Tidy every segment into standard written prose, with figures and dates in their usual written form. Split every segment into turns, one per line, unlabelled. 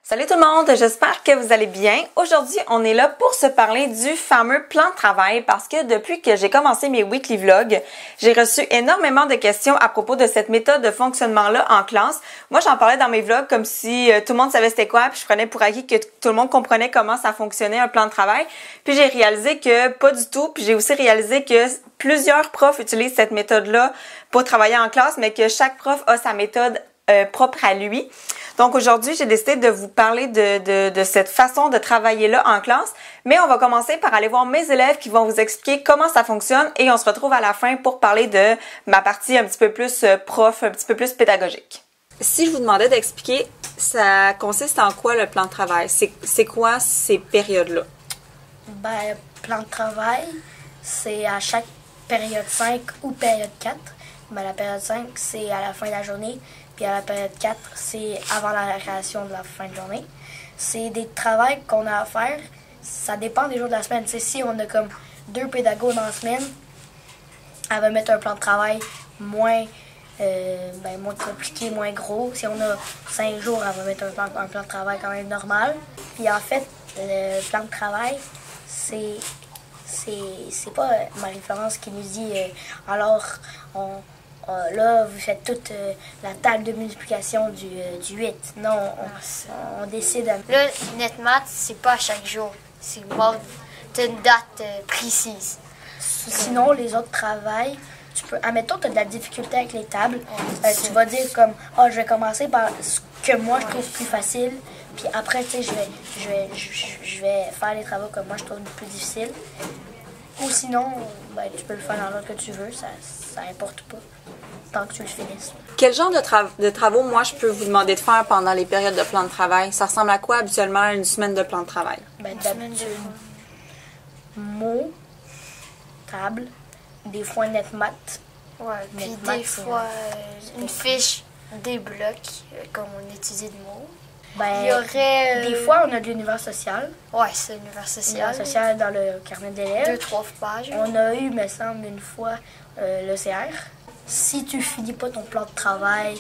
Salut tout le monde, j'espère que vous allez bien. Aujourd'hui, on est là pour se parler du fameux plan de travail parce que depuis que j'ai commencé mes weekly vlogs, j'ai reçu énormément de questions à propos de cette méthode de fonctionnement-là en classe. Moi, j'en parlais dans mes vlogs comme si tout le monde savait c'était quoi, puis je prenais pour acquis que tout le monde comprenait comment ça fonctionnait un plan de travail. Puis j'ai réalisé que pas du tout, puis j'ai aussi réalisé que plusieurs profs utilisent cette méthode-là pour travailler en classe, mais que chaque prof a sa méthode propre à lui. Donc aujourd'hui, j'ai décidé de vous parler de cette façon de travailler là en classe, mais on va commencer par aller voir mes élèves qui vont vous expliquer comment ça fonctionne et on se retrouve à la fin pour parler de ma partie un petit peu plus prof, un petit peu plus pédagogique. Si je vous demandais d'expliquer, ça consiste en quoi le plan de travail? C'est quoi ces périodes-là?
Ben, plan de travail, c'est à chaque période 5 ou période 4. Ben, la période 5, c'est à la fin de la journée. Puis à la période 4, c'est avant la récréation de la fin de journée. C'est des travaux qu'on a à faire. Ça dépend des jours de la semaine. T'sais, si on a comme 2 pédagogues dans la semaine, elle va mettre un plan de travail moins compliqué, moins gros. Si on a 5 jours, elle va mettre un plan de travail quand même normal. Puis en fait, le plan de travail, c'est pas Marie-Florence qui nous dit alors là, vous faites toute la table de multiplication du 8. Non, on décide.
Là, NetMath, c'est pas à chaque jour. C'est une date précise.
Sinon, les autres travails, tu peux. Admettons que tu as de la difficulté avec les tables. Tu vas dire comme, je vais commencer par ce que moi je trouve plus facile. Puis après, tu sais, je vais faire les travaux que moi je trouve plus difficiles. Ou sinon, tu peux le faire dans l'ordre que tu veux, ça importe pas, tant que tu le finisses.
Quel genre de travaux, moi, je peux vous demander de faire pendant les périodes de plan de travail? Ça ressemble à quoi habituellement une semaine de plan de travail?
D'habitude, mots, table, des fois NetMath.
Ouais, puis des fois une fiche, des blocs, comme on étudie de mots. Il y aurait...
Des fois, on a de l'univers social.
Ouais, c'est l'univers social.
L'univers social dans le carnet d'élèves.
2-3 pages.
On a eu, me semble, une fois l'ECR. Si tu finis pas ton plan de travail,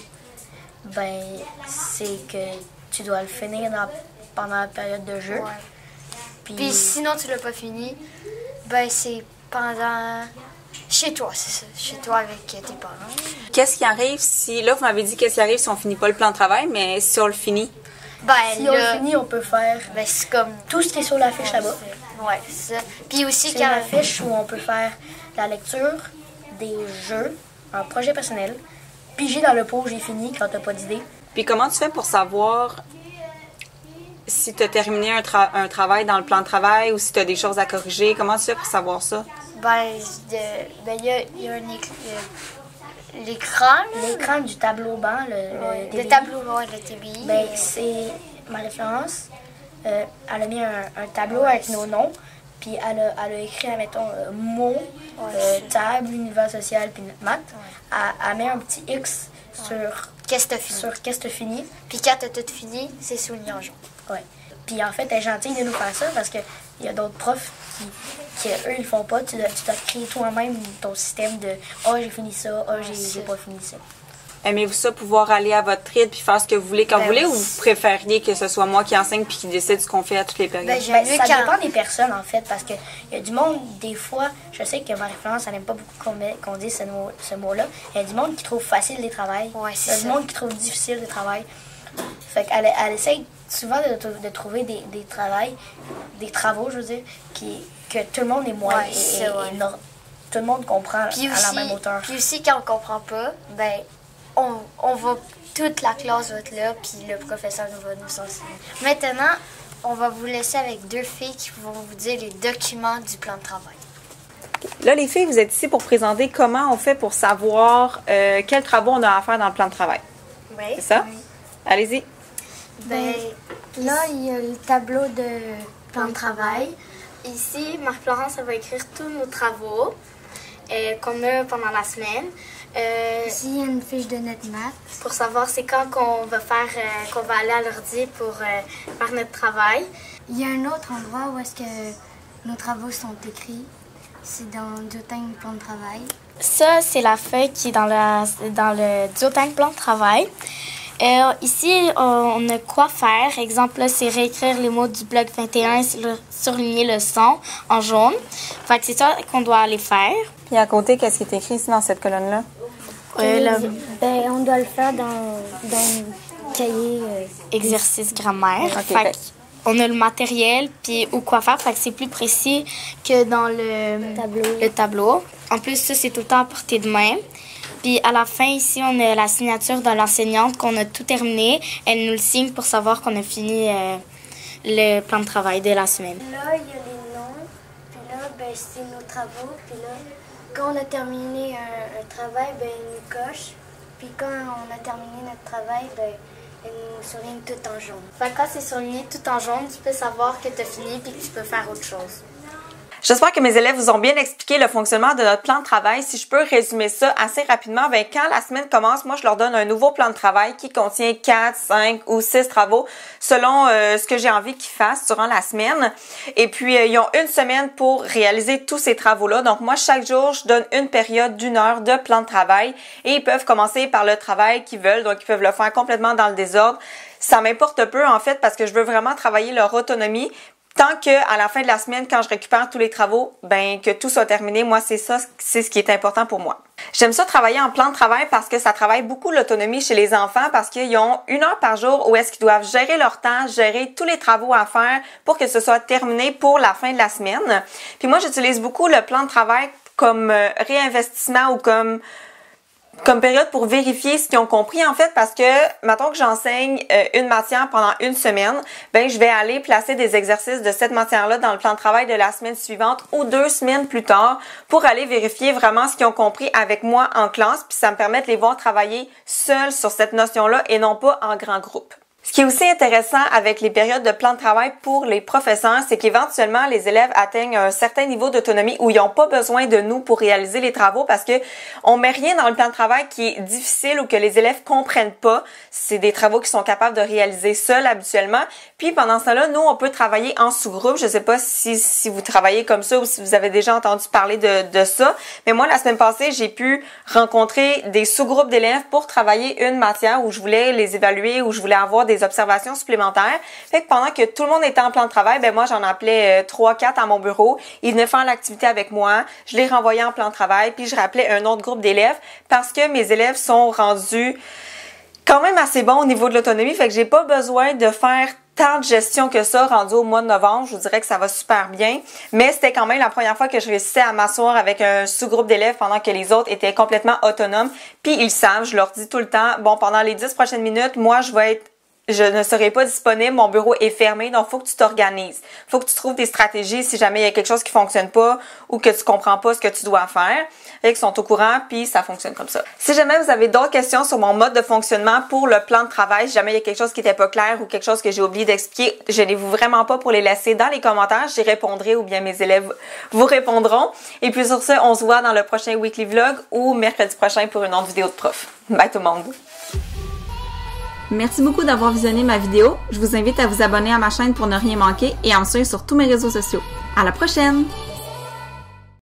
c'est que tu dois le finir pendant la période de jeu.
Ouais. Puis sinon, tu l'as pas fini, c'est pendant... Chez toi, c'est ça. Chez toi avec tes parents.
Qu'est-ce qui arrive si... Là, vous m'avez dit qu'est-ce qui arrive si on finit pas le plan de travail, mais si on le finit?
Si on le finit, on peut faire
c'est comme
tout ce qui est sur la fiche là-bas.
Ouais, c'est ça. Puis aussi,
c'est la fiche où on peut faire la lecture, des jeux, un projet personnel, piger dans le pot j'ai fini quand t'as pas d'idée.
Puis comment tu fais pour savoir si tu as terminé un travail dans le plan de travail ou si tu as des choses à corriger? Comment tu fais pour savoir ça?
Il y a un l'écran.
L'écran du tableau banc,
le tableau banc et le TBI.
C'est Marie-Florence. Elle a mis un tableau avec nos noms. Puis elle a écrit, mettons, mots, table, univers social, puis NetMath. Elle met un petit X sur
qu'est-ce
que tu fini.
Puis quand tu as tout fini, c'est souligné en jaune.
Ouais. Puis en fait, elle est gentille de nous faire ça parce qu'il y a d'autres profs qui eux, ils font pas. Tu dois créer toi-même ton système de j'ai fini ça, j'ai pas fini ça.
Aimez-vous ça, pouvoir aller à votre rythme puis faire ce que vous voulez quand vous voulez, ou vous préfériez que ce soit moi qui enseigne puis qui décide ce qu'on fait à toutes les périodes?
Ça dépend des personnes, en fait, parce qu'il y a du monde, des fois, je sais que Marie-Florence, elle n'aime pas beaucoup qu'on dise ce mot-là. Il y a du monde qui trouve facile les travails.
Ouais,
il y a du monde qui trouve difficile les travails. Fait qu'elle essaye souvent de trouver des travaux, je veux dire, que tout le monde est moins. Tout le monde comprend à la même hauteur.
Puis aussi, quand on comprend pas, on va, toute la classe va être là, puis le professeur va nous enseigner. Maintenant, on va vous laisser avec 2 filles qui vont vous dire les documents du plan de travail.
Là, les filles, vous êtes ici pour présenter comment on fait pour savoir quels travaux on a à faire dans le plan de travail.
Oui.
C'est ça? Oui. Allez-y.
Là, il y a le tableau de plan de travail. Ici, Marie-Florence va écrire tous nos travaux qu'on a pendant la semaine. Ici, il y a une fiche de NetMath. Pour savoir c'est quand qu'on va aller à l'ordi pour faire notre travail.
Il y a un autre endroit où est-ce que nos travaux sont écrits. C'est dans le Duotang plan de travail.
Ça, c'est la feuille qui est dans le Duotang plan de travail.
Ici, on a quoi faire. Exemple, là, c'est réécrire les mots du bloc 21, surligner le son en jaune. Fait que c'est ça qu'on doit aller faire.
Puis à côté, qu'est-ce qui est écrit ici dans cette colonne-là?
On doit le faire dans le cahier.
Exercice grammaire.
Okay,
Fait on a le matériel puis ou quoi faire. Fait que c'est plus précis que dans le tableau. En plus, ça, c'est tout le temps à portée de main. Puis à la fin, ici, on a la signature de l'enseignante qu'on a tout terminé. Elle nous le signe pour savoir qu'on a fini le plan de travail de la semaine.
Là, il y a les noms. Puis là, c'est nos travaux. Puis là, quand on a terminé un travail, il nous coche. Puis quand on a terminé notre travail, elle nous souligne tout en jaune.
Fait que quand c'est souligné tout en jaune, tu peux savoir que tu as fini puis que tu peux faire autre chose.
J'espère que mes élèves vous ont bien expliqué le fonctionnement de notre plan de travail. Si je peux résumer ça assez rapidement, quand la semaine commence, moi, je leur donne un nouveau plan de travail qui contient 4, 5 ou 6 travaux selon ce que j'ai envie qu'ils fassent durant la semaine. Et puis, ils ont une semaine pour réaliser tous ces travaux-là. Donc, moi, chaque jour, je donne une période d'1 heure de plan de travail et ils peuvent commencer par le travail qu'ils veulent. Donc, ils peuvent le faire complètement dans le désordre. Ça m'importe peu, en fait, parce que je veux vraiment travailler leur autonomie. Tant que à la fin de la semaine, quand je récupère tous les travaux, que tout soit terminé, moi, c'est ce qui est important pour moi. J'aime ça travailler en plan de travail parce que ça travaille beaucoup l'autonomie chez les enfants parce qu'ils ont 1 heure par jour où est-ce qu'ils doivent gérer leur temps, gérer tous les travaux à faire pour que ce soit terminé pour la fin de la semaine. Puis moi, j'utilise beaucoup le plan de travail comme réinvestissement ou comme période pour vérifier ce qu'ils ont compris, en fait, parce que, mettons que j'enseigne une matière pendant une semaine, je vais aller placer des exercices de cette matière-là dans le plan de travail de la semaine suivante ou 2 semaines plus tard pour aller vérifier vraiment ce qu'ils ont compris avec moi en classe, puis ça me permet de les voir travailler seuls sur cette notion-là et non pas en grand groupe. Ce qui est aussi intéressant avec les périodes de plan de travail pour les professeurs, c'est qu'éventuellement, les élèves atteignent un certain niveau d'autonomie où ils n'ont pas besoin de nous pour réaliser les travaux parce que on met rien dans le plan de travail qui est difficile ou que les élèves comprennent pas. C'est des travaux qu'ils sont capables de réaliser seuls habituellement. Puis pendant ce temps-là, nous, on peut travailler en sous-groupe. Je sais pas si vous travaillez comme ça ou si vous avez déjà entendu parler de ça. Mais moi, la semaine passée, j'ai pu rencontrer des sous-groupes d'élèves pour travailler une matière où je voulais les évaluer, où je voulais avoir des observations supplémentaires. Fait que pendant que tout le monde était en plan de travail, moi, j'en appelais 3-4 à mon bureau. Ils venaient faire l'activité avec moi. Je les renvoyais en plan de travail, puis je rappelais un autre groupe d'élèves parce que mes élèves sont rendus quand même assez bons au niveau de l'autonomie. Fait que j'ai pas besoin de faire tant de gestion que ça, rendu au mois de novembre. Je vous dirais que ça va super bien. Mais c'était quand même la première fois que je réussissais à m'asseoir avec un sous-groupe d'élèves pendant que les autres étaient complètement autonomes. Puis ils savent, je leur dis tout le temps, pendant les 10 prochaines minutes, moi, je ne serai pas disponible, mon bureau est fermé, donc faut que tu t'organises. Faut que tu trouves des stratégies si jamais il y a quelque chose qui fonctionne pas ou que tu comprends pas ce que tu dois faire. Fait qu'ils sont au courant, puis ça fonctionne comme ça. Si jamais vous avez d'autres questions sur mon mode de fonctionnement pour le plan de travail, si jamais il y a quelque chose qui n'était pas clair ou quelque chose que j'ai oublié d'expliquer, gênez-vous vraiment pas pour les laisser dans les commentaires, j'y répondrai ou bien mes élèves vous répondront. Et puis sur ce, on se voit dans le prochain weekly vlog ou mercredi prochain pour une autre vidéo de prof. Bye tout le monde! Merci beaucoup d'avoir visionné ma vidéo. Je vous invite à vous abonner à ma chaîne pour ne rien manquer et à me suivre sur tous mes réseaux sociaux. À la prochaine!